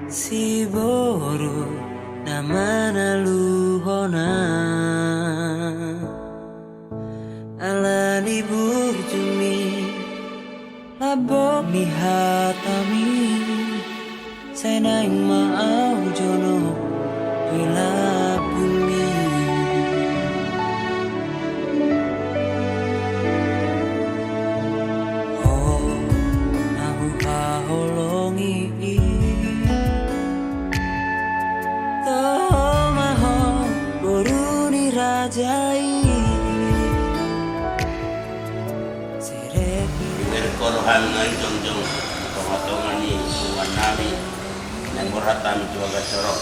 si boro namana luhona alani burjumi labo mihatami senaing maau jono wila bumi oh nahu haholongi rajai Korohan ngai jongjong tomatongan ni tuan nami dan muratan juaga corok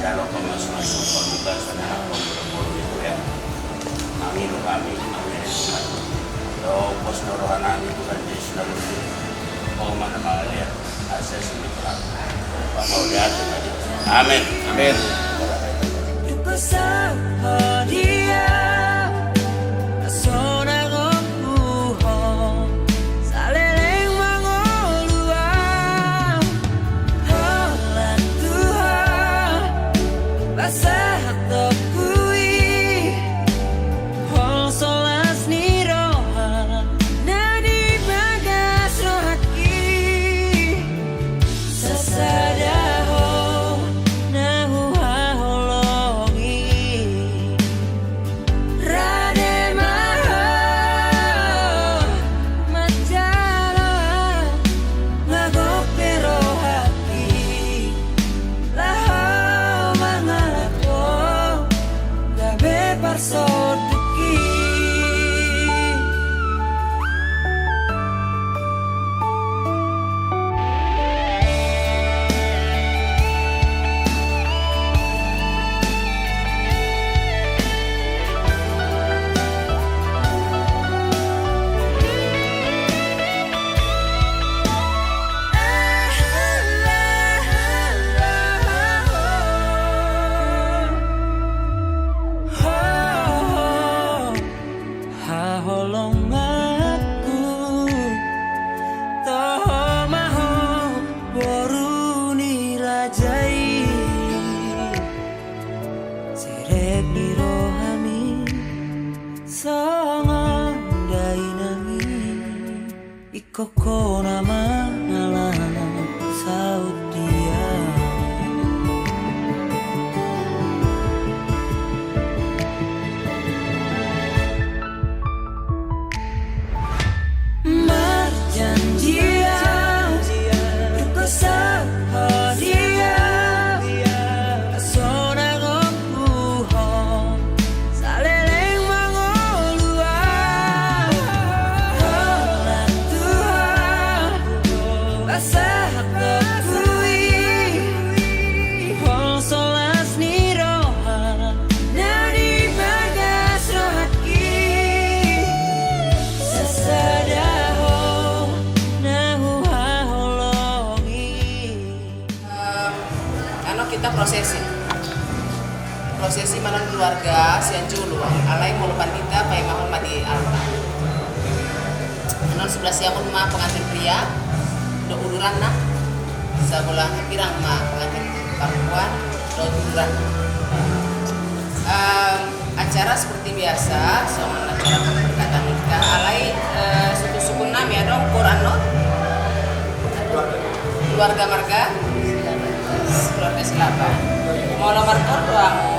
jalo masuk pembuka sana pemburu itu ya kami do pos norohan itu kan di selalu oh mana malah ya akses ini pelan mau lihat amin amin Koko nama alam saut dia marjanjian duka sahadia asona gopuhon saleleng mangolua kita prosesi malam keluarga sian julu alai mulupan kita pai mahon madi alta anon sebelah siang mah pengantin pria do ururan nah sebelah pirang mah pengantin perempuan do ururan acara seperti biasa soal acara pemberkatan nikah alai suku-suku nami ada Quran no keluarga marga keluarga Selatan mau nomor doamu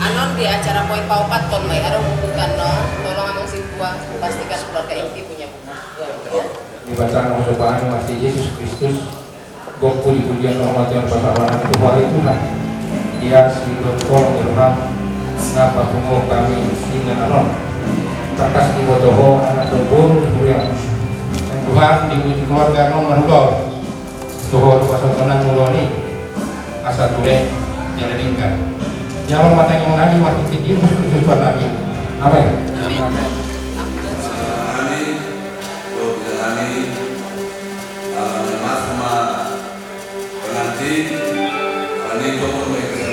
anon di acara poin paupat ton mai ada bukan non tolong amang simpua pastikan keluarga inti punya buku dibacakan ucapan masih Yesus Kristus Goku di pujian kehormatan persahabatan Tuhan dia sebelum kolong Tuhan ngapa tunggu kami dengan anon takas di bodoh anak tebur Tuhan dipuji keluarga nomor Tuhan pasal tenang muloni asal tule jalankan nyawa mata yang lagi mati tinggi musuh lagi amin sama pengantin ini tokoh mereka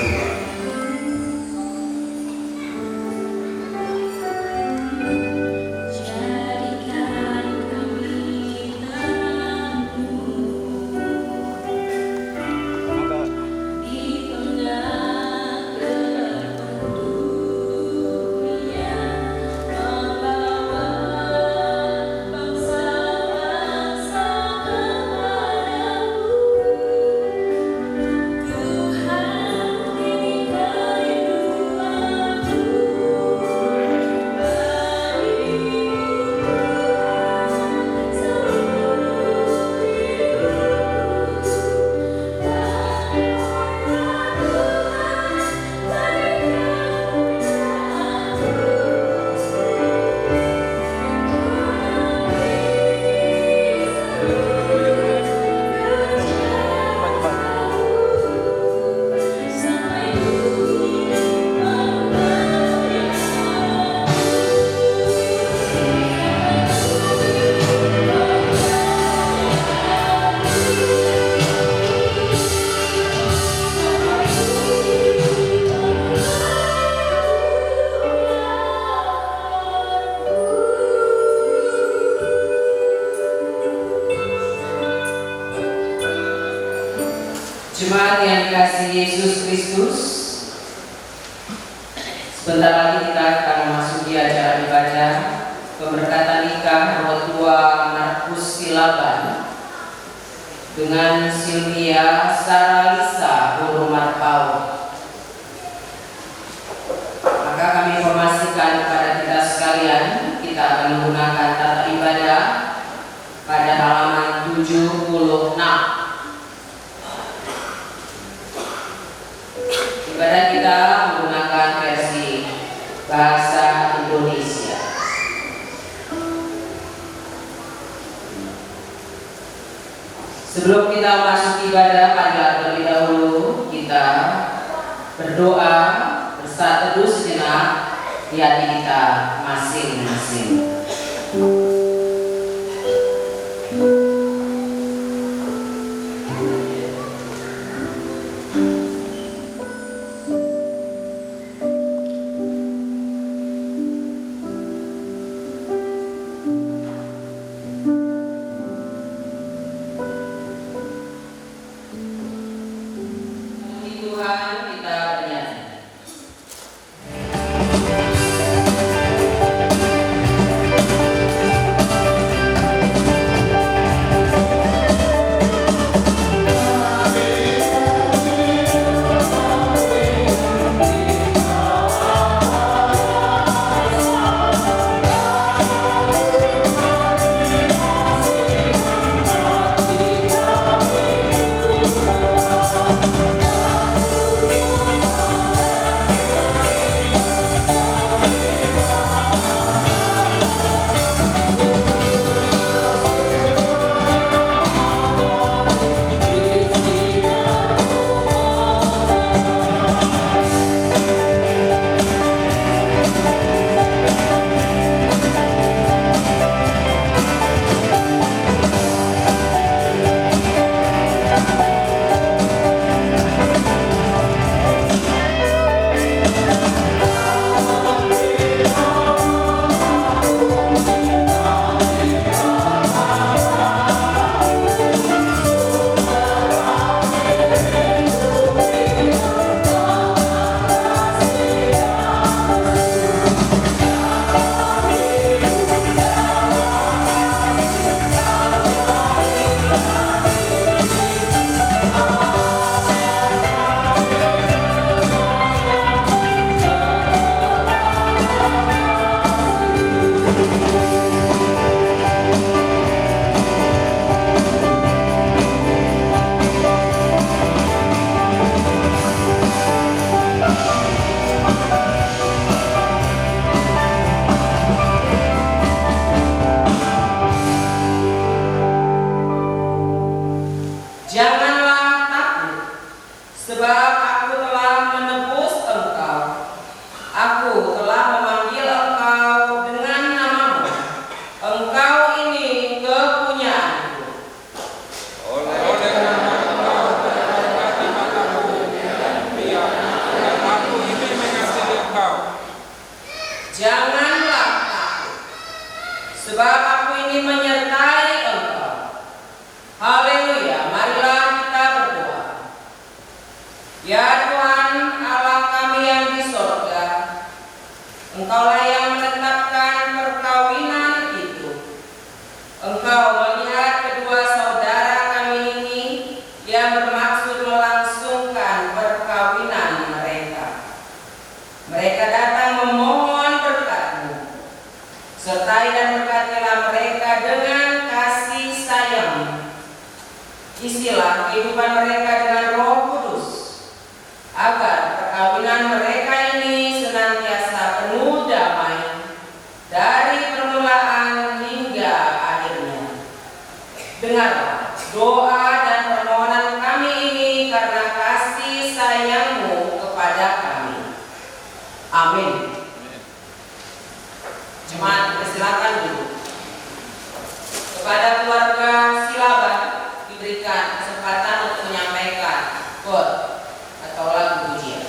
Jemaat yang dikasihi Yesus Kristus, sebentar lagi kita akan memasuki acara ibadah pemberkatan nikah Rotua Markus Silaban dengan Sylvia Saralisa Hurmat Paul. Maka kami informasikan kepada kita sekalian, kita akan menggunakan tata ibadah pada halaman 76. Ibadah kita menggunakan versi bahasa Indonesia. Sebelum kita masuk ibadah, marilah terlebih dahulu kita berdoa bersatu sejenak di hati kita masing-masing. Tuhan, kita bernyanyi. Engkaulah yang menetapkan perkawinan itu. Engkau melihat kedua saudara kami ini yang bermaksud melangsungkan perkawinan mereka. Mereka datang memohon berkat-Mu. Sertai dan berkatilah mereka dengan kasih sayang. Isilah kehidupan mereka dengan Roh Kudus, agar perkawinan mereka ini senantiasa penuh damai dari permulaan hingga akhirnya. Dengarlah doa dan permohonan kami ini karena kasih sayang-Mu kepada kami. Amin. Jemaat persilakan dulu. Kepada keluarga Silaban diberikan kesempatan untuk menyampaikan quote atau lagu pujian.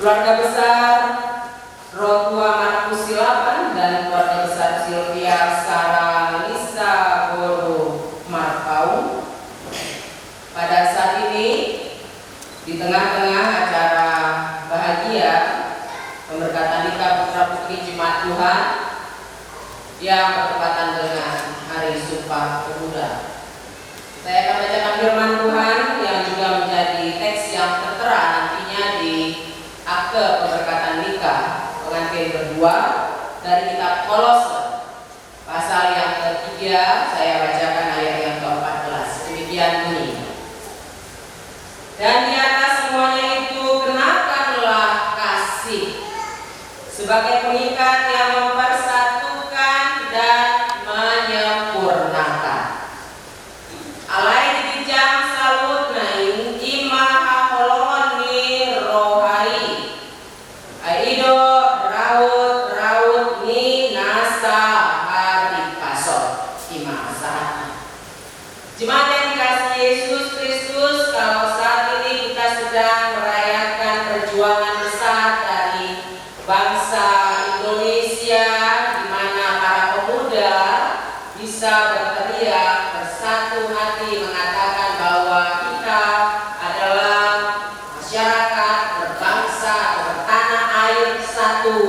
Keluarga besar Rotua Manapku Silaban dan keluarga besar Sylvia Sarah Lisa Boro Marpau. Pada saat ini di tengah-tengah acara bahagia pemberkatan nikah putra putri jemaat Tuhan yang bertepatan dengan Hari Sumpah Pemuda, saya akan bacakan firman Tuhan yang juga menjadi teks yang tertera nantinya di akte pemberkatan nikah pengantin berdua dari kitab Kolose pasal yang ketiga. Saya bacakan ayat yang ke-14. Demikian bunyi. Dan di atas semuanya itu kenakanlah kasih sebagai pengikat yang mempersatukan dan menyempurnakan. Alai dijang salut naing imah holongan ni rohai aido raut ni nasa hari pasok. Jemaat yang dikasihi Yesus Kristus, kalau saat ini kita sedang merayakan perjuangan besar dari bangsa Indonesia, di mana para pemuda bisa berteriak bersatu hati mengatakan bahwa kita adalah masyarakat berbangsa, bertanah air satu,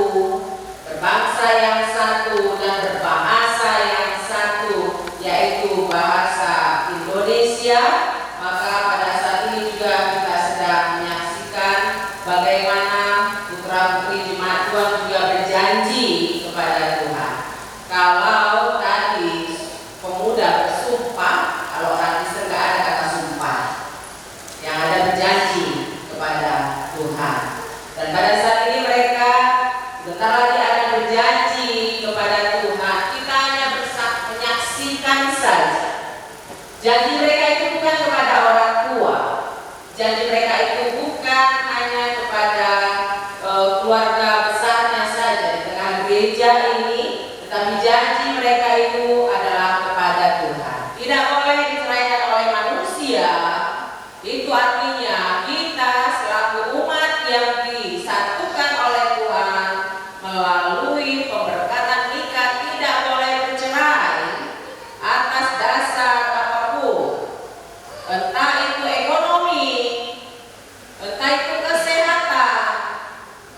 berbangsa yang satu dan berbahasa yang satu, yaitu bahasa Indonesia. Maka pada saat ini juga kita sedang menyaksikan bagaimana putra-putri jemaat Tuhan juga berjanji kepada Tuhan. Kalau tadi pemuda bersumpah, kalau orang Kristen nggak ada kata sumpah, yang ada berjanji kepada Tuhan. Dan pada saat ini mereka bentar lagi akan berjanji kepada Tuhan. Kita hanya menyaksikan saja. Janji mereka itu bukan kepada orang tua. Janji mereka itu bukan hanya kepada keluarga besarnya saja di tengah gereja ini, tetapi janji mereka itu adalah kepada Tuhan. Tidak boleh diceraikan oleh manusia. Itu artinya kita selaku umat yang disatukan oleh Tuhan melalui pemberkatan nikah tidak boleh bercerai atas dasar apapun, entah itu ekonomi, entah itu kesehatan,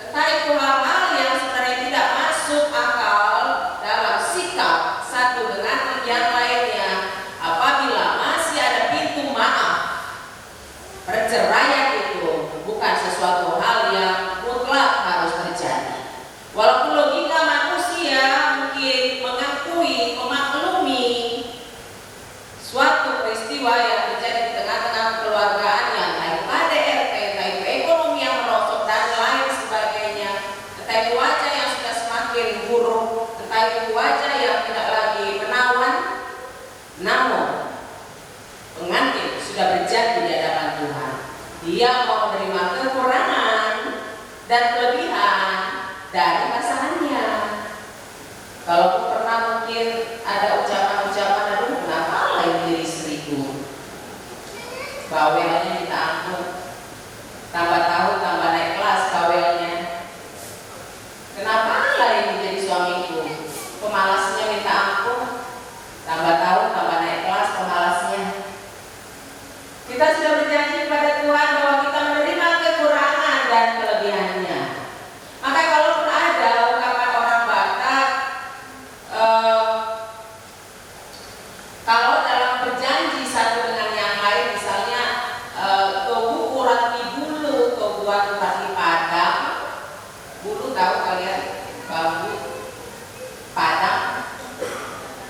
entah itu hal-hal yang sebenarnya tidak masuk akal dalam sikap satu dengan yang lainnya. Apabila masih ada pintu maaf, perceraian itu bukan sesuatu hal yang mutlak harus terjadi. Walaupun logika manusia mungkin mengakui, memaklumi suatu peristiwa yang terjadi di tengah-tengah kekeluargaan yang entah itu KDRT, entah itu ekonomi yang merosot dan lain sebagainya, entah itu wajah yang sudah semakin buruk, entah itu wajah yang tidak lagi menawan. Namun pengantin sudah berjanji di hadapan Tuhan, dia mau menerima kekurangan dan kelebihan dari pasangannya. Kalau pernah mungkin ada ucapan-ucapan, aduh kenapa lain diri istriku, bawelnya minta ampun, tambah tahun tambah naik kelas bawelnya. Kenapa lain menjadi suamiku, pemalasnya minta ampun, tambah tahun tambah naik kelas pemalasnya. Kita sudah berjanji kepada Tuhan bahwa kita menerima kekurangan dan kelebihannya. Maka kalaupun ada ungkapan orang Batak, kalau dalam berjanji satu dengan yang lain, misalnya tobu urat di bulu, tobuan urat di padang. Bulu tahu kalian, bambu, padang,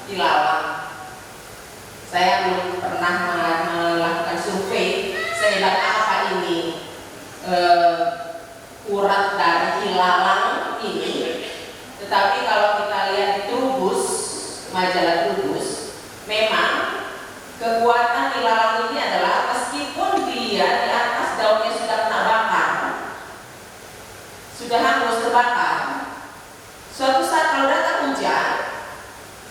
ilalang. Saya belum pernah melakukan survei sehebat apa ini urat dari ilalang ini. Tetapi kalau kita lihat di Trubus, majalah Trubus, memang kekuatan ilalang ini adalah meskipun dia di atas daunnya sudah kena bakar, sudah hangus terbakar, suatu saat kalau datang hujan,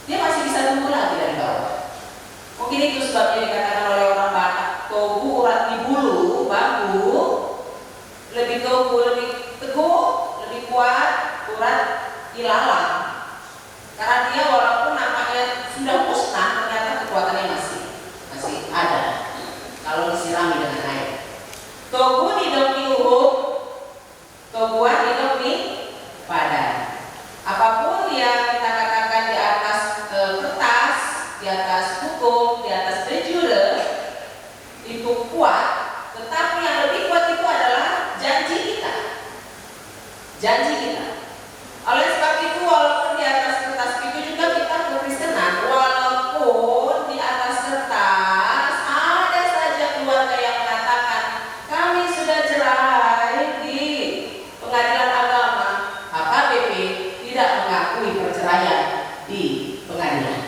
dia masih bisa tumbuh lagi dari bawah. Mungkin itu sebabnya dikatakan oleh orang Batak, tobu urat di bulu, bambu, lebih tobu, lebih teguh, lebih kuat urat ilalang. Karena dia walaupun nampaknya sudah musnah, ternyata kekuatannya masih ada kalau disirami dengan air. Tobu hidup di uhuk, tobuan hidup di padan. Apapun yang kita katakan di atas kertas, di atas hukum, di atas de jure, itu kuat, tetapi yang lebih kuat itu adalah janji kita. Janji kita. Oleh sebab itu, walaupun di atas kertas itu juga kita kekristenan, walaupun di atas kertas ada saja keluarga yang mengatakan kami sudah cerai di pengadilan agama, HKBP tidak mengakui perceraian di pengadilan.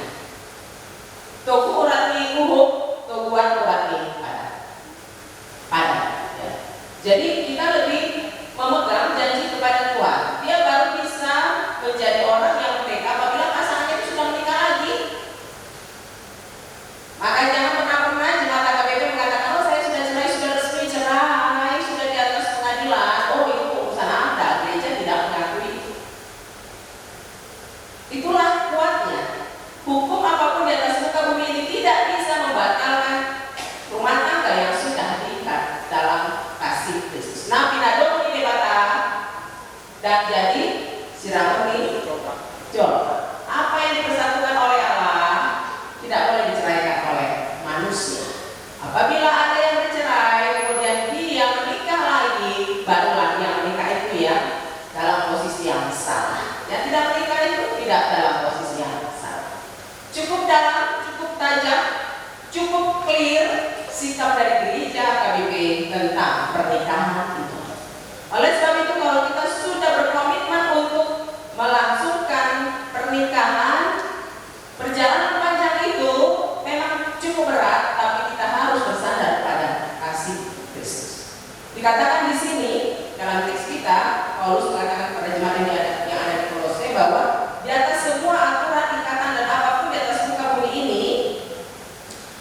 membatalkan rumah tangga yang sudah diikat dalam kasih Kristus. Nah, pinado ini debata dan jadi sirami jol. Apa yang dipersatukan oleh Allah tidak boleh diceraikan oleh manusia. Apabila ada yang bercerai kemudian dia menikah lagi, barulah yang menikah itu ya dalam posisi yang salah. Yang tidak menikah itu tidak dalam posisi yang salah. Cukup dalam, cukup tajam, cukup clear sikap dari gereja KBP tentang pernikahan itu. Oleh sebab itu kalau kita sudah berkomitmen untuk melangsungkan pernikahan, perjalanan panjang itu memang cukup berat, tapi kita harus bersandar pada kasih Kristus. Dikatakan di sini dalam teks kita, Paulus mengatakan pada jemaat yang ada di Kolose bahwa di atas semua aturan, ikatan dan apapun di atas muka bumi ini,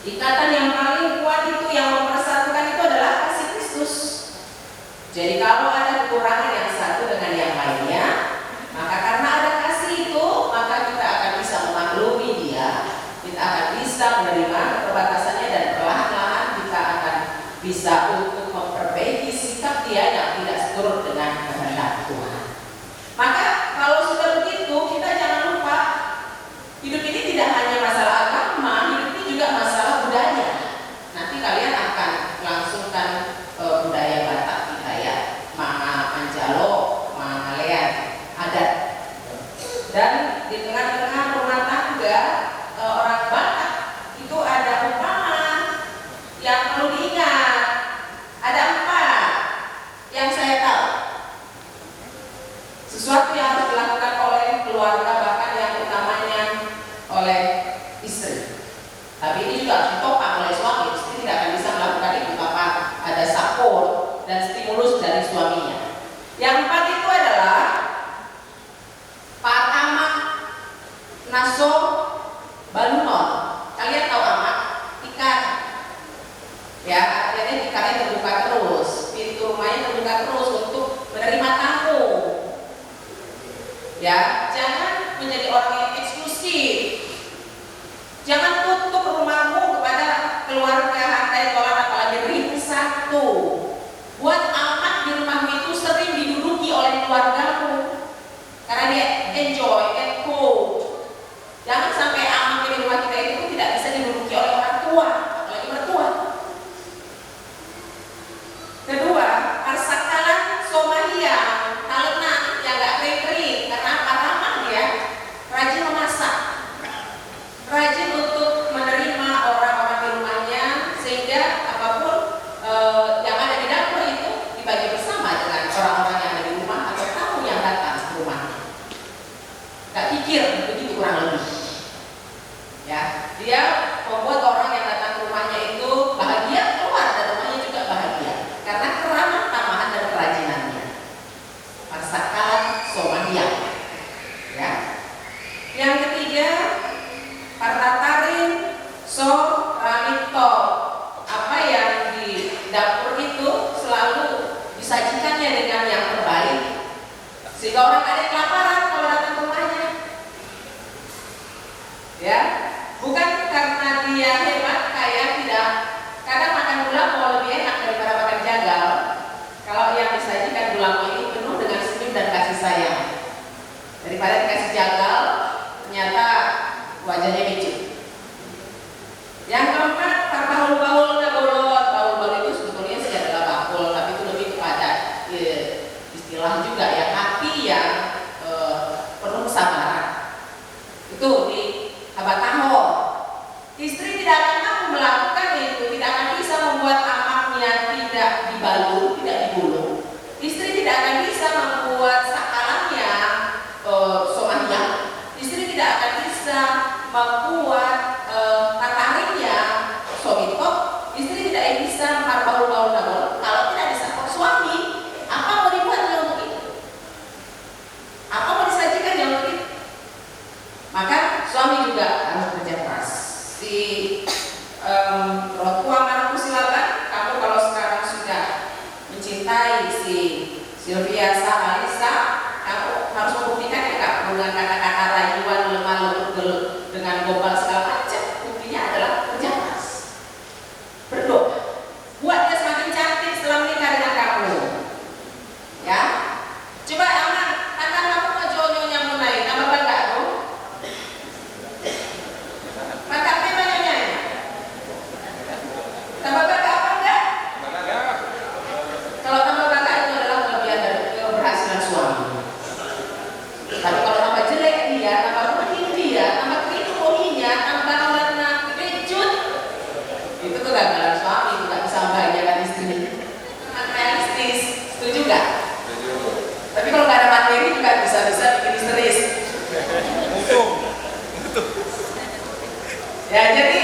ikatan yang paling kuat itu yang mempersatukan itu adalah kasih Kristus. Jadi kalau ada kekurangan yang satu dengan yang lainnya, maka karena ada kasih itu, maka kita akan bisa memaklumi dia, kita akan bisa menerima keterbatasannya dan perlahan-lahan kita akan bisa untuk memperbaiki sikap dia yang tidak seturut dengan kehendak Tuhan. Maka kalau sudah begitu, kita jangan lupa hidup ini tidak hanya masalah agama, hidup ini juga masalah budaya. Nanti kalian akan melangsungkan budaya Batak kita ya, Manga Anjalo, Manga Lean, adat. Dan di tengah-tengah rumah tangga orang Batak itu ada upama yang perlu diingat. Ada 4 yang saya tahu. Sesuatu yang harus dilakukan oleh keluarga, bahkan yang utamanya oleh istri. Tapi ini juga harus ditopang oleh suami. Istri tidak akan bisa melakukan itu tanpa ada support dan stimulus dari suaminya. Yang 4 itu adalah Patama Naso Balunon. Kalian tahu amat? Ikan. Ya, artinya ikannya terbuka terus, pintu rumahnya terbuka terus untuk menerima tamu. Ya, jangan menjadi orang yang eksklusif. Jangan tutup rumahmu kepada keluarga hantai tolan apalagi ring satu. Buat amat di rumahmu itu sering diduduki oleh keluargamu karena dia enjoy and cool. Jangan sampai amat di rumah kita itu tidak bisa diduduki oleh orang tua, apalagi mertua. Kedua, parsakalan somahia, talena yang gak kering-kering karena apa dia rajin memasak, rajin untuk menerima orang-orang di rumahnya sehingga apapun yang ada di dapur itu dibagi bersama dengan orang-orang yang ada di rumah atau tamu yang datang ke rumahnya. Gak pikir begitu kurang lebih. Ya, dia membuat orang yang datang ke rumahnya itu bahagia, keluar dari rumahnya juga bahagia karena keramah tamahan dan kerajinannya. Parsakalan somahia. Ya. Yang ketiga, partatarin so ramito. Apa yang di dapur itu selalu disajikannya dengan yang terbaik sehingga orang ada yang kelaparan kalau datang ke rumahnya. Ya, bukan karena dia hebat kaya, tidak. Kadang makan gula mau lebih enak daripada makan jagal kalau yang disajikan gula ini penuh dengan senyum dan kasih sayang daripada dikasih jagal ternyata wajahnya lucu. Yang keempat, baul-baul nabolot. Baul-baul itu sebetulnya sih adalah bakul, tapi itu lebih kepada istilah juga ya, hati yang penuh kesabaran. Itu di Abataho. Istri tidak akan mampu melakukan itu, tidak akan bisa membuat amaknya tidak dibalur, tidak digulung. Istri tidak akan bisa membuat sakalannya somahnya. Istri tidak akan bisa membuat tataringnya somito. Istri tidak bisa baul-baul nabol kalau tidak bisa suami. Apa mau dibuatnya untuk itu? Apa mau disajikannya untuk itu? Maka suami juga harus kerja keras. Si Rotua Markus silakan, kamu kalau sekarang sudah Ya, jadi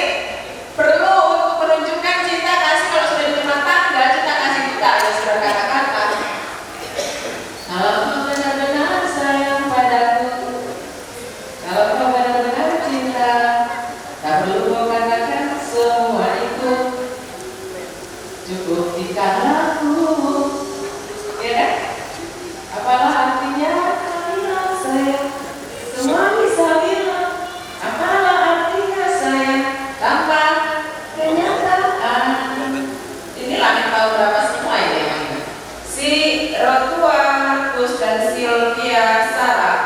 perlu untuk menunjukkan cinta kasih kalau sudah di rumah tangga, cinta kasih kita ada sudah kata-kata. Kalau kau benar-benar sayang padaku, kalau kau benar-benar cinta, tak perlu kau katakan semua itu, cukup dikataku, ya kan? Apalah artinya kalian sayang, semua bisa bilang. Apalah artinya sayang tanpa kenyataan. Inilah yang tahu berapa semua ini. Si Rotua, Markus dan Sylvia Sarah,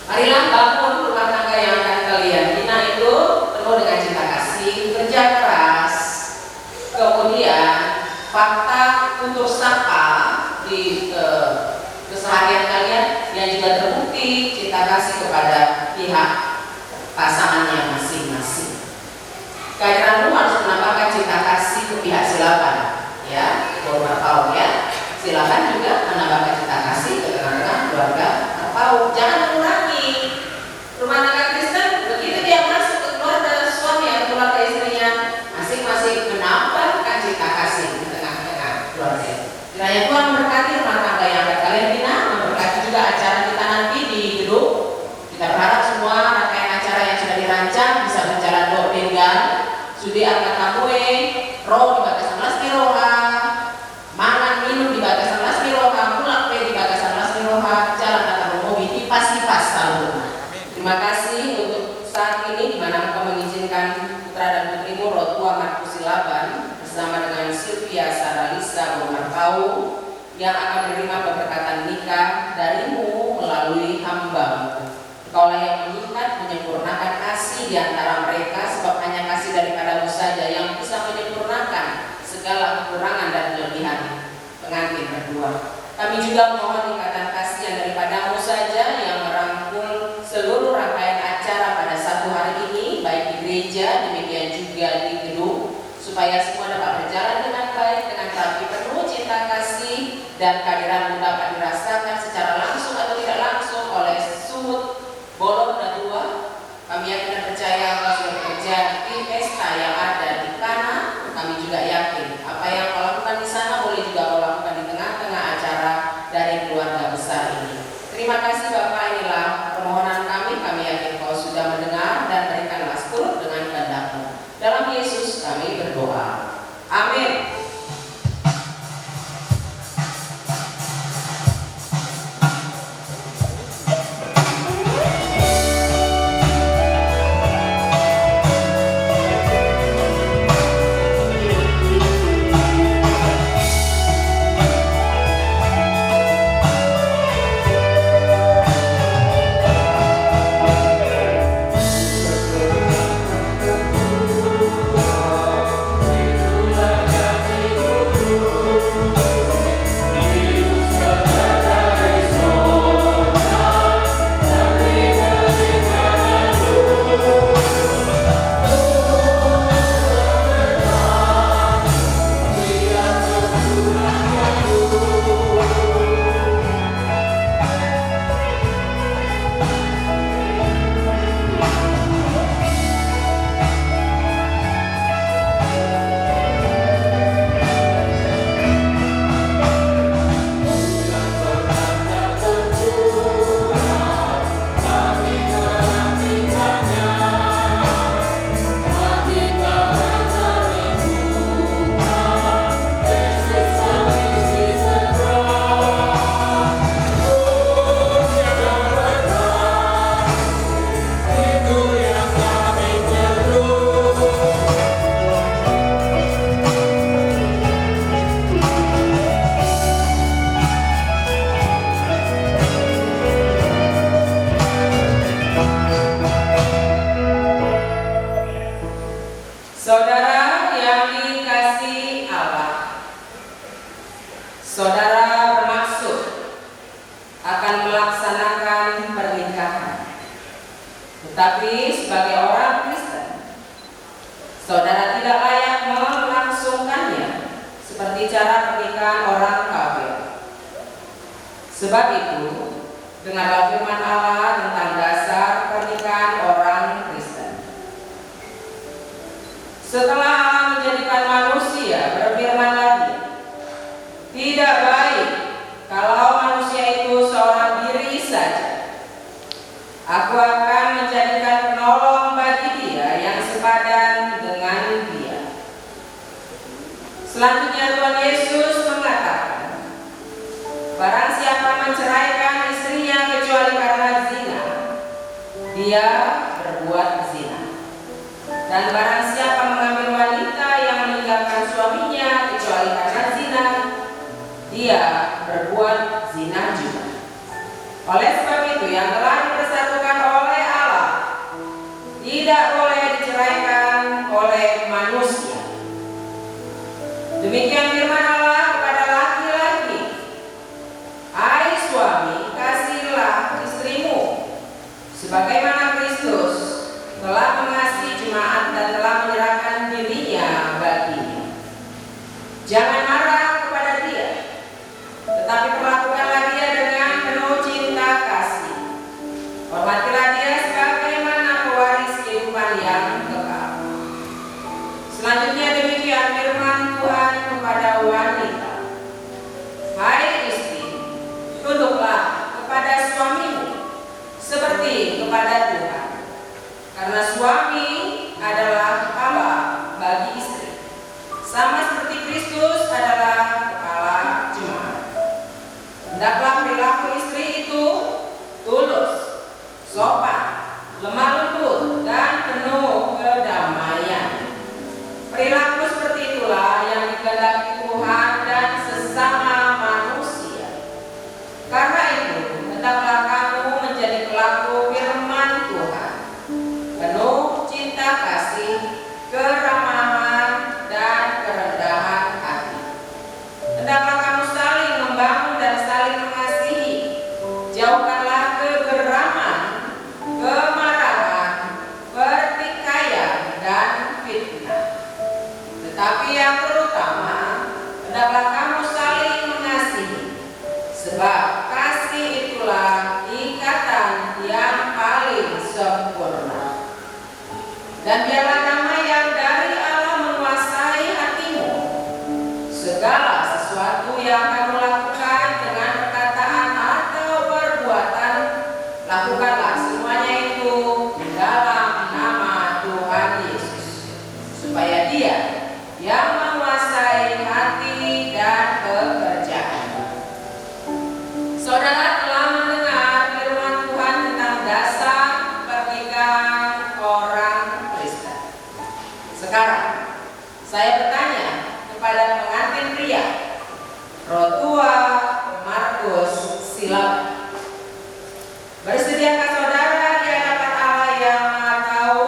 marilah bangun rumah tangga yang akan kalian bina itu penuh dengan cinta kasih, kerja keras, kemudian fakta untuk sapa di keseharian kalian yang juga terbukti cinta kasih kepada pihak pasangannya masing-masing. Kehadiranmu harus menambahkan cinta kasih ke pihak silakan, ya, Marpau ya. Silakan juga menambahkan cinta kasih ke tengah-tengah keluarga Marpau. Jangan mengurangi. Rumah tangga Kristen begitu dia masuk ke keluarga suami atau keluarga istrinya, masing-masing menambahkan cinta kasih di tengah-tengah keluarga. Kiranya Tuhan memberkati rumah tangga yang akan kalian bina, memberkati juga acara kita nanti di gedung. Kita berharap semua rangkaian acara yang sudah dirancang bisa berjalan dengan sudi angkatamue, roh di batasan Las Miroha, mangan minum di batasan Las Miroha, mulak di batasan Las Miroha, jalan antar mobil di pas-pas selalu. Terima kasih untuk saat ini di mana engkau mengizinkan putra dan putrimu Rotua Markus Silaban bersama dengan Sylvia Sarah Lisa Marpau yang akan menerima pemberkatan nikah darimu melalui hamba-Mu. Kaulah yang mengikat menyempurnakan kasih di antara mereka, sebab hanya kasih daripadamu saja yang bisa menyempurnakan segala kekurangan dan kelebihan pengantin berdua. Kami juga memohon ikatan kasih yang daripadamu saja yang merangkul seluruh rangkaian acara pada satu hari ini, baik di gereja, demikian juga di gedung, supaya semua dapat berjalan dengan baik, dengan rapi, penuh cinta kasih, dan kehadiranmu dapat dirasakan secara langsung atau tidak langsung oleh sumut Bolong dan Dua. Kami yakin dan percaya engkau sudah bekerja di pesta yang ada di Kana. Kami juga yakin apa yang kau lakukan di sana boleh juga kau lakukan di tengah-tengah acara dari keluarga besar ini. Terima kasih Bapak, inilah permohonan kami. Kami yakin kau sudah mendengar dan berikanlah seturut dengan kehendak-Mu. Dalam Yesus kami berdoa. Amin. Saudara bermaksud akan melaksanakan pernikahan, tetapi sebagai orang Kristen, saudara tidak layak melangsungkannya seperti cara pernikahan orang kafir. Sebab itu, dengarlah firman Allah tentang dasar pernikahan orang Kristen. Setelah Allah menjadikan manusia, berfirman lagi, tidak baik kalau manusia itu seorang diri saja. Aku akan menjadikan penolong bagi dia yang sepadan dengan dia. Selanjutnya Tuhan Yesus mengatakan, barang siapa menceraikan istrinya kecuali karena zina, dia berbuat zina. Dan barang siapa mengambil wanita yang meninggalkan suaminya kecuali karena zina, dia berbuat zina juga. Oleh sebab itu, yang telah dipersatukan oleh Allah tidak boleh diceraikan oleh manusia. Demikian firman Allah kepada laki-laki, hai suami, kasihilah istrimu sebagaimana Kristus telah mengasihi jemaat dan telah menyerahkan dirinya baginya. Jangan marah kepada dia, tetapi perlakukanlah dia dengan penuh cinta kasih. Hormatilah dia sebagaimana pewaris kehidupan yang kekal. Selanjutnya demikian firman Tuhan kepada wanita, hai istri, tunduklah kepada suamimu seperti kepada Tuhan. Karena suami adalah kepala bagi istri, sama seperti Kristus adalah kepala jemaat. Hendaklah perilaku istri itu tulus, sopan, lemah lembut, dan penuh kedamaian. Perilaku seperti itulah yang dikehendaki Tuhan dan sesama manusia. Karena itu, hendaklah kamu menjadi pelaku firman Tuhan, penuh cinta kasih, keramahan, dan kerendahan hati. Hendaklah kamu saling membangun dan saling mengasihi. Jauhkanlah kegeraman, kemarahan, pertikaian, dan fitnah. Tetapi yang terutama, hendaklah kamu saling mengasihi, sebab kasih itulah ikatan yang paling sempurna. Dan biarlah damai yang dari Allah menguasai hatimu. Segala sesuatu yang kamu lakukan dengan perkataan atau perbuatan, lakukanlah semuanya itu di dalam nama Tuhan Yesus, supaya Dia yang menguasai hati dan pekerjaan. Saudara telah mendengar firman Tuhan tentang dasar pernikahan orang Kristen. Sekarang saya bertanya kepada pengantin pria, Rotua Markus Silaban, bersediakah saudara di hadapan Allah yang Maha Tahu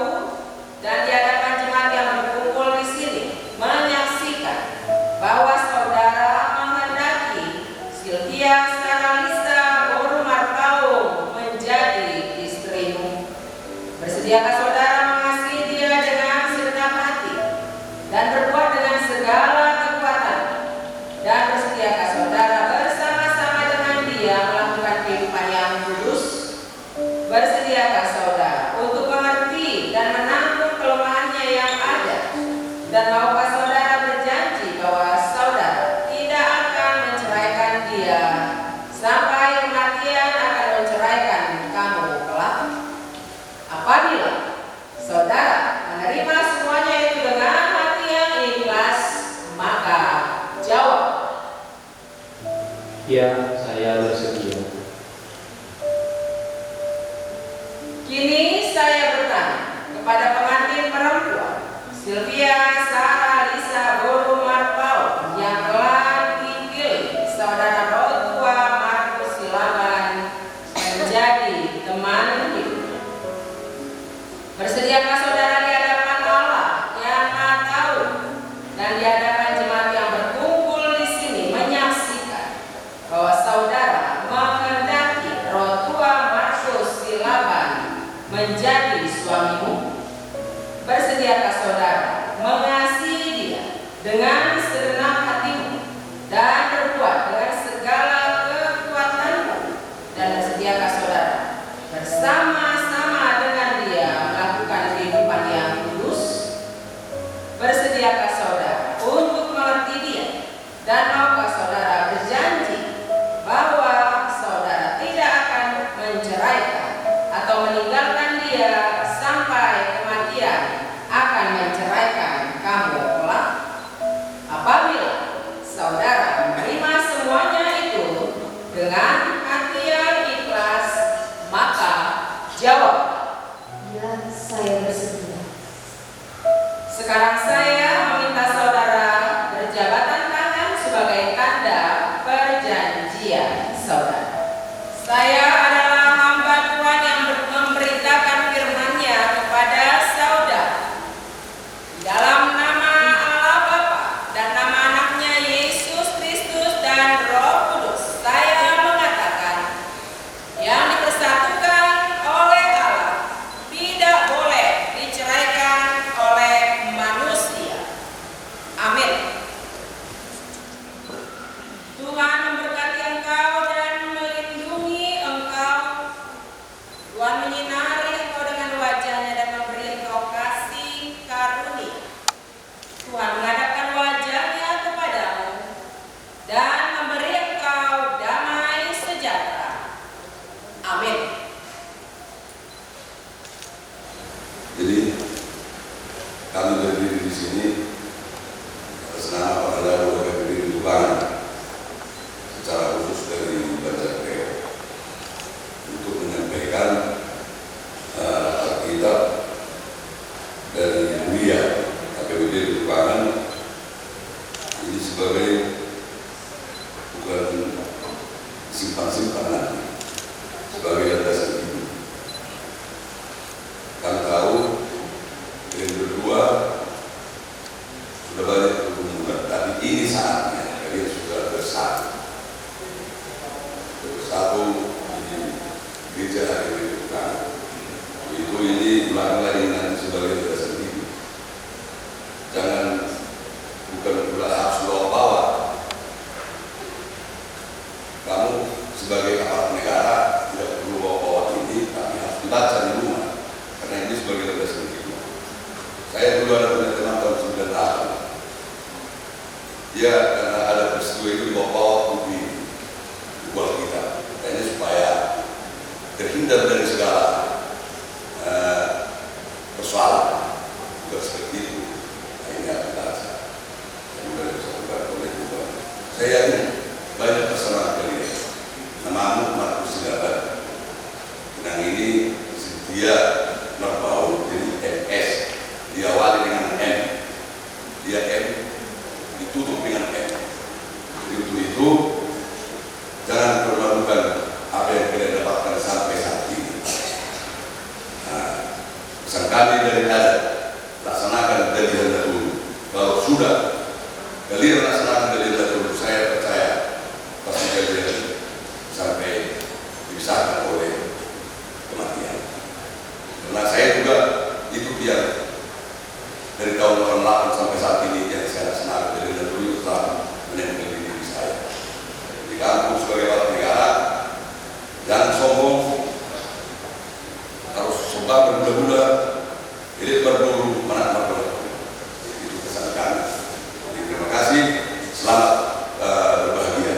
dan di hadapan jemaat yang berkumpul di sini menyaksikan bahwa saudara menghendaki Sylvia Saralisa Boru Marpaung menjadi istrimu? Bersediakah saudara mengasihi dia dengan segenap hati dan berbuat dengan segala kekuatan? Dan bersediakah saudara bersama-sama dengan dia melakukan kehidupan yang kudus? Bersediakah saudara untuk mengerti dan menampung kelemahannya yang ada? Dan maukah saudara berjanji bahwa saudara tidak akan menceraikan dia sampai kematian akan menceraikan kamu kelak? Apabila saudara menerima semuanya itu dengan hati yang ikhlas, maka jawab, Ya, saya bersedia. kini saya bertanya kepada pengantin perempuan Sylvia Saralisa Boru Marpaung yang telah dipilih saudara Rotua Markus Silaban menjadi teman hidupnya. Bersediakah saudara di hadapan Allah yang Maha Tahu dan di hadapan jemaat yang berkumpul di sini menyaksikan bahwa saudara menghendaki Rotua Markus Silaban menjadi suamimu? Bersediakah saudara mengasihi dia dengan segenap hatimu dan berbuat dengan segala kekuatanmu? Dan bersediakah saudara bersama-sama dengan dia melakukan kehidupan yang kudus? Sekarang saya meminta saudara berjabatan tangan sebagai tanda perjanjian saudara. Saya adalah hamba Tuhan yang memberitakan firman-Nya kepada saudara. Dalam nama Allah Bapa dan nama anaknya Yesus Kristus dan Roh Kudus, saya mengatakan yang dipersatukan oleh Allah tidak boleh diceraikan oleh manusia. Amin. Tuhan memberkati engkau dan melindungi engkau. Tuhan menyinari engkau dengan wajah-Nya dan memberi engkau kasih karunia. Tuhan menghadapkan wajah-Nya kepadamu dan memberi engkau damai sejahtera. Amin. Jadi kami berdiri di sini atas nama para lembaga pendiri Tuhan, secara khusus dari Banjar Priok, untuk menyampaikan Alkitab dari Buya APBD Tuhan ini sebagai bukan simpan-simpanan, sebagai landasan hidup. Kami tahu yang berdua sudah banyak berhubungan, tapi ini saatnya kalian sudah bersatu di gereja hari Tuhan. Itu ini belakang lagi nanti sebagai landasan hidup. Jangan bukan pula harus bawa. Kamu sebagai aparat negara tidak perlu bawa ini, tapi harus dibaca di rumah. Karena ini sebagai landasan hidup. Saya dulu ada punya teman tahun 98. Ya, karena ada peristiwa itu dibawa di buah kita. Ini supaya terhindar dari segala persoalan. Juga seperti itu. Nah, ini harus dibaca. Dan juga disampaikan oleh Tuhan. Saya yakin banyak pesanan kalian. Namamu Markus Sidabat. Yang ini dia berbau jadi MS, diawali dengan M, dia M, ditutup dengan M. Untuk itu jangan permalukan apa yang kalian dapatkan sampai saat ini. Nah, pesan kami dari ada laksanakan dari dahulu. Kalau sudah kalian laksanakan dari dahulu, saya percaya pasti kalian sampai dipisahkan oleh kematian. Karena saya juga itu yang dari tahun 88 sampai saat ini yang saya laksanakan dari dahulu itu telah menempel di diri saya. Di kampung sebagai warga negara, jangan sombong, harus sombong bergula-gula, jadi berburu mana-mana. Itu pesan kami. Jadi, terima kasih, selamat berbahagia.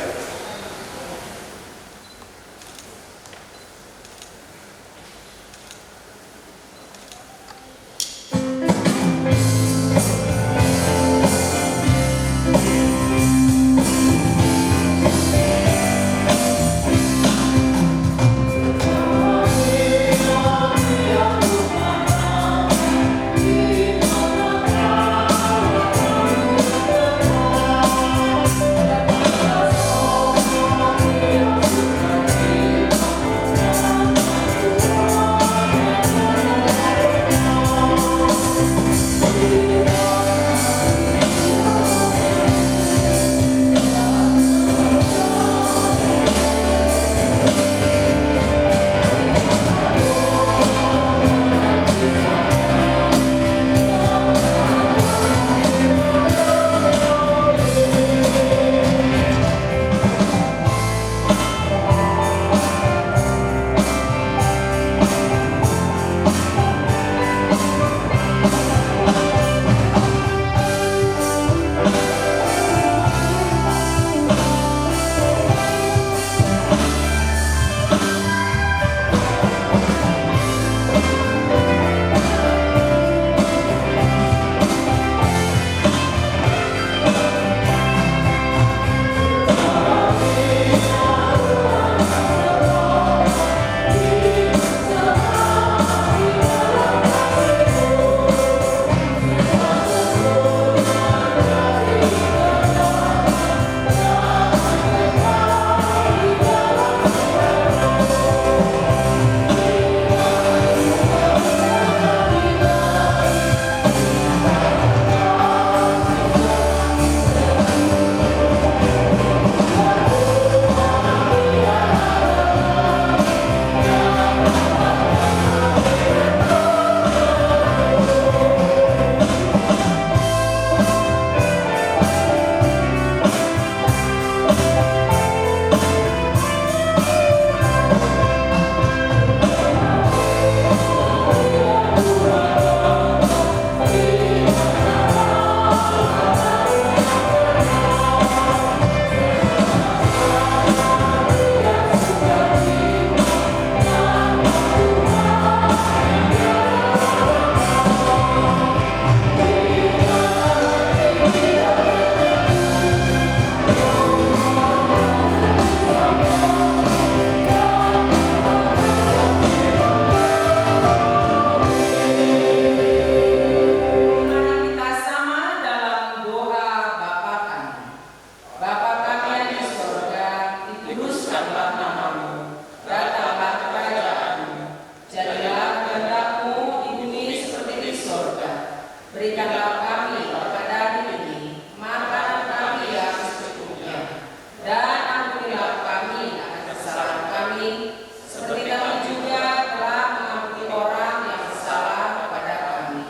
Berikanlah kami pada hari ini makanan kami yang secukupnya, dan ampunilah kami akan kesalahan kami, seperti kami juga telah mengampuni orang yang bersalah kepada kami.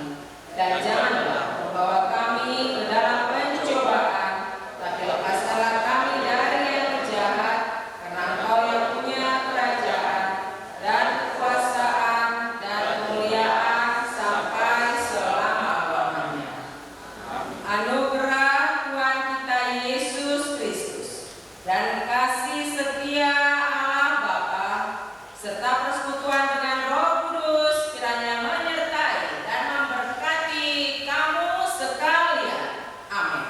Dan janganlah membawa kami ke dalam pencobaan, tapi lepaskanlah kami dari yang jahat, karena Engkau yang punya kerajaan dan kekuasaan dan kemuliaan sampai selama-lamanya. Anugerah Tuhan kita Yesus Kristus dan kasih setia Allah Bapa serta persekutuan dengan Roh Kudus kiranya menyertai dan memberkati kamu sekalian. Amin.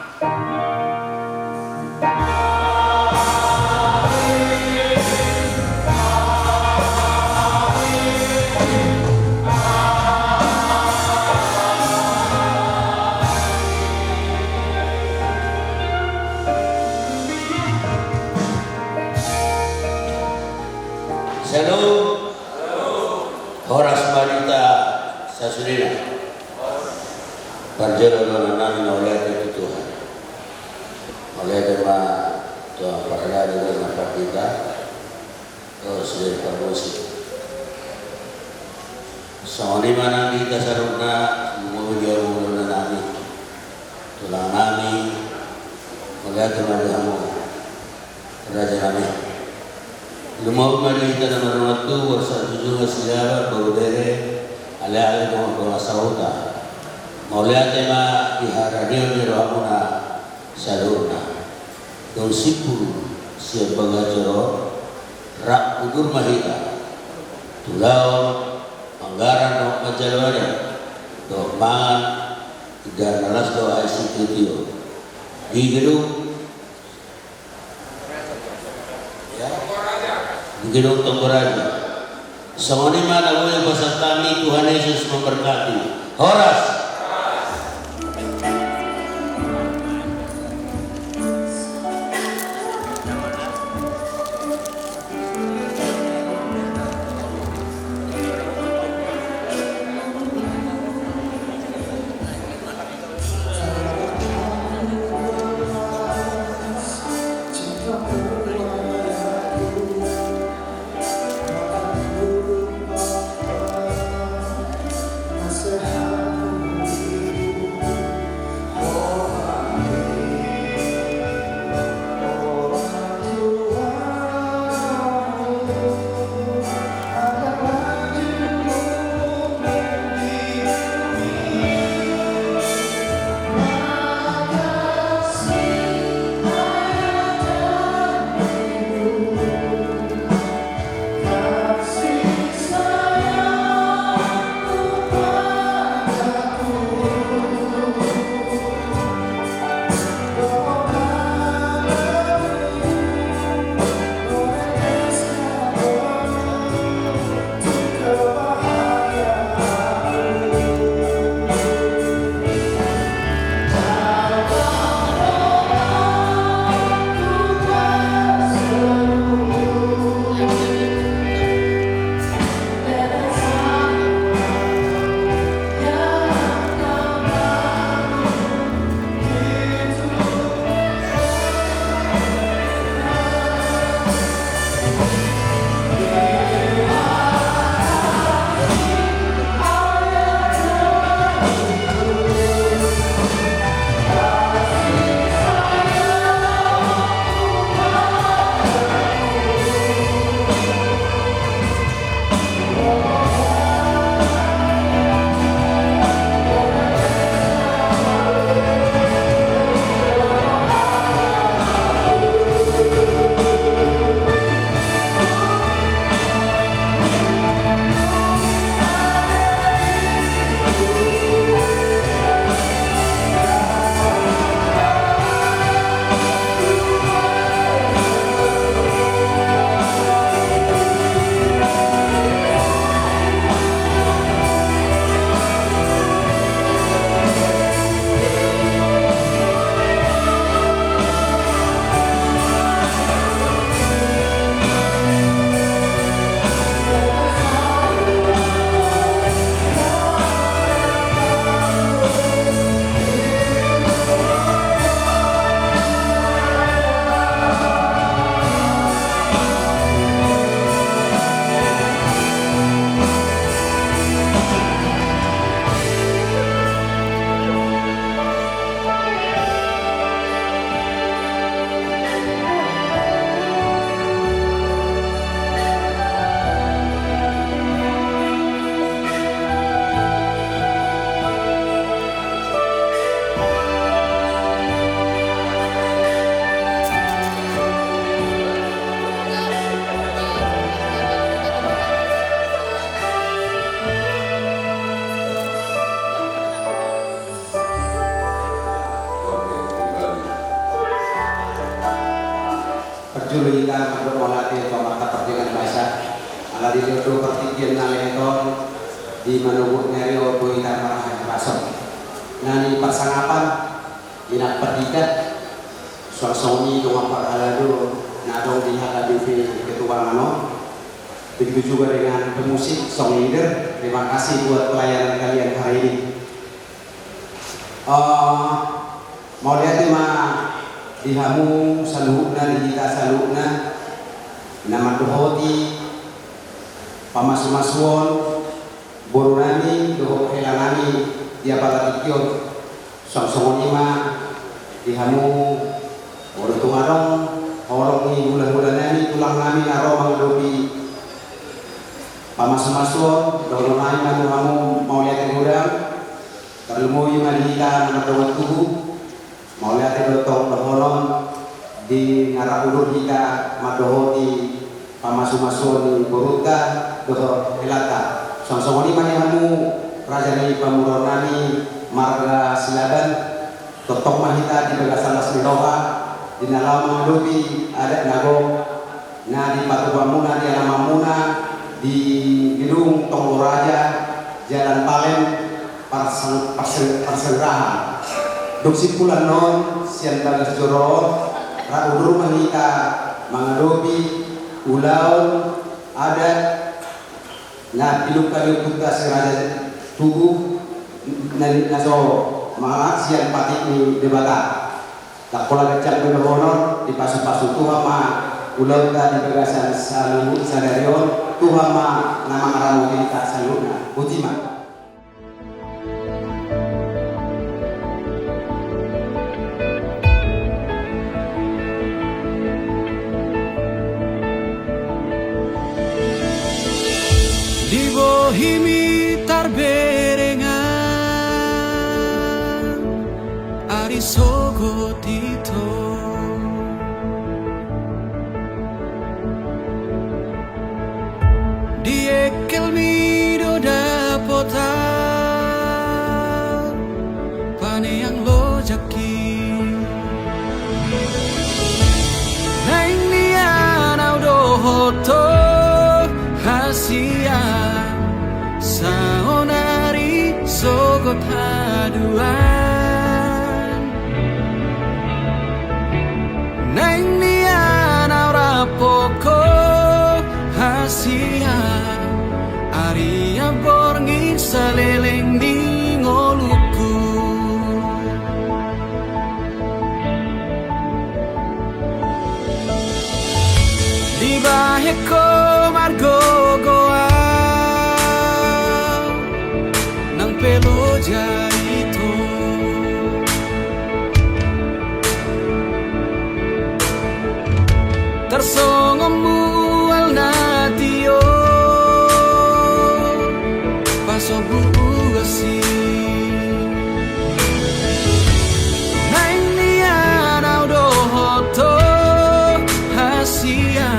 Shalom. Horas Marita Sasurina. Perjalanan nami oleh itu Tuhan. Oleh tema Tuhan pada dengan apa kita sudah permusik. Soni mana kita saruna mengujar mengujar nami. Tulang nami oleh tema kamu raja nami. Lumau mari kita nama waktu bersatu juga sejarah baru dari alih-alih mau berasauta. Maulia tema iharadio di rohuna salurna. Don sipur siap bangajero rak udur mahita. Tulau anggaran no majalwara. Do mangan 3 do ICT di gedung Gedung Tonggoraja. Semua mana boleh pasal kami Tuhan Yesus memberkati. Horas. Say berjulu kita berolahraga atau pertandingan bahasa ala di jodoh pertikian naleton di manubuk nerio kita marahan pasok nani persangapan inak perdikat suasoni dengan para alado nadong di HKBV ketua mano begitu juga dengan pemusik song leader. Terima kasih buat pelayanan kalian hari ini. Mau lihat dihamu saluhna di kita saluhna nama dohoti pamas-masuon borunami doho elanami dia palatikyo song-songonima dihamu boru tumarong horong ni bulan-bulan nami tulang nami naro mangdobi pamas-masuon doho nami manuhamu mau lihat gudang terlumui malita nama doho tubuh mau lihat dotong dohonon di ngarakulur kita madohoti pamasu-masu di boruta doho elata song-songoni manihamu raja ni pamuronani marga siladan totok mahita di bagasan lasmiroha di nalama dobi ada nago na di patubamuna di alamamuna di gedung Tonggo Raja Jalan Palem Persengerahan Duksi pulan non sian bagas joro raudur manita mangadobi ulau adat nah piluk kali putra seraja tubuh naso malah sian patik ni debata tak pola gacak bener di pasu-pasu Tuhan ma ulau ta di bagasan salu sadarion Tuhan ma nama ngaramu kita saluna utima. Di bohimi tarberengan Ari sogo tito Di ekel mido dapota Pane yang lo jaki Neng nian audohoto Hasia saonari sogot haduan Neng nian aura poko hasia Aria borngin saleleng di ngoluku Di baheko margo goa nang pelo jaito tersongomu al natio paso bugasi nang nian audo hoto hasia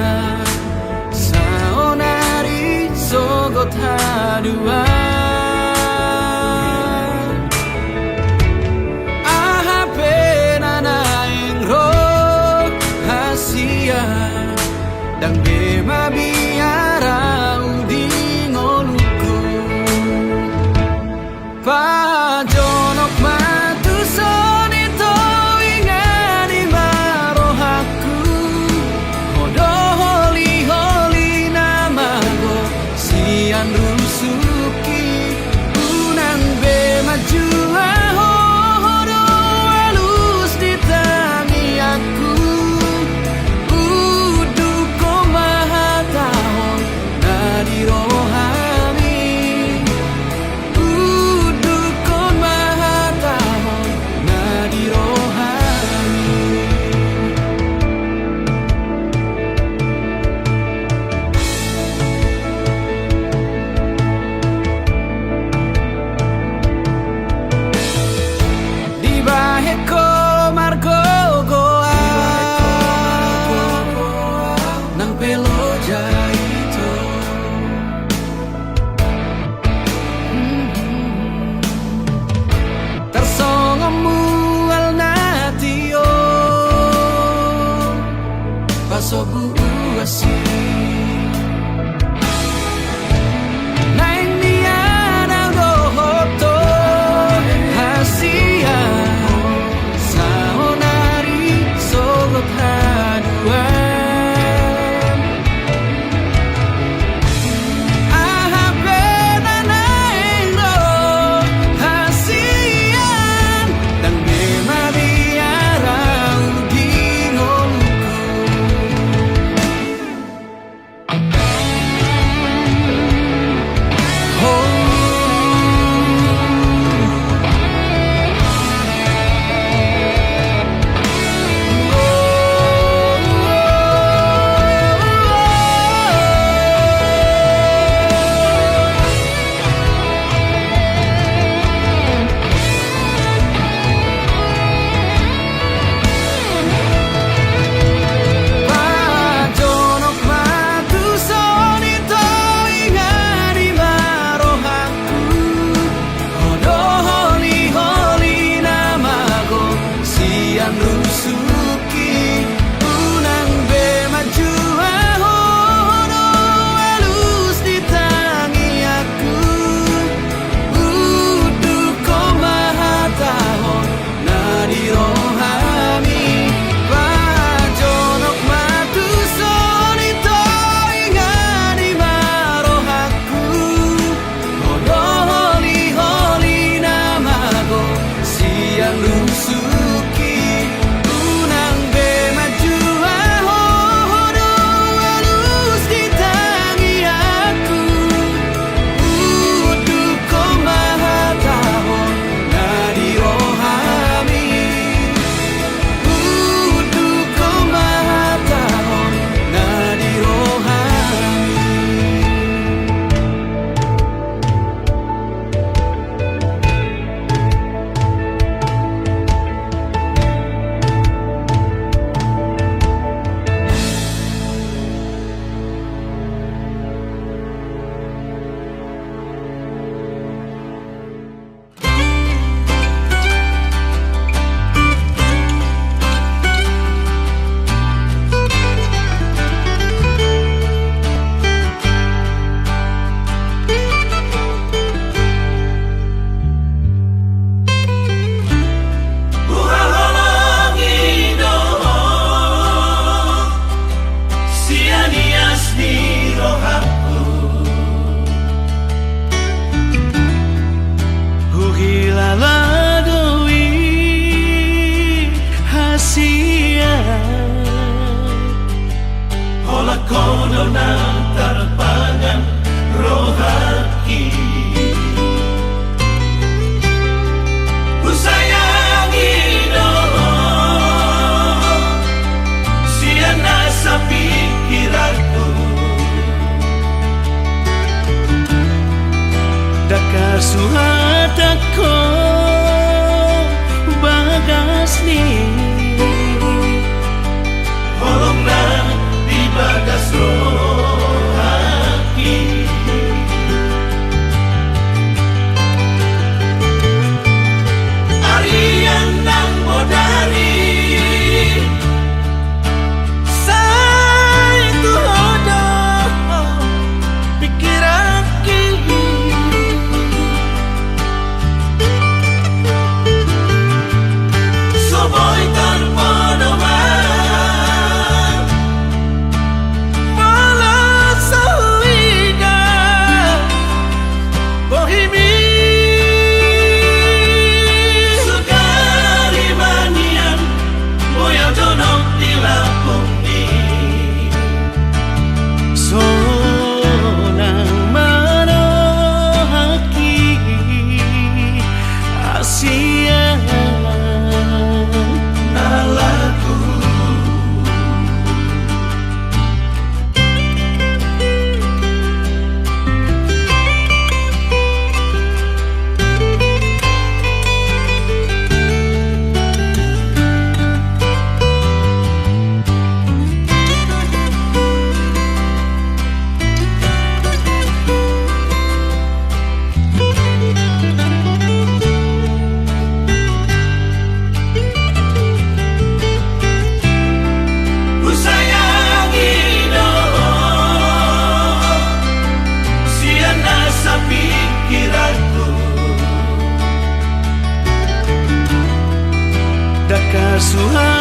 lusuki unang be maju ahodo halus di tangi aku udu komahatahon nadi rohami udu komahatahon nadi rohami. Kono ng tarpangan rohaki Usayangin siya nasa pikiran ko Dakasuhat ako bagas ni Holong na bagas rohaki Arian ng modari sa itu hodo pikiraki Soboy tanpa Suha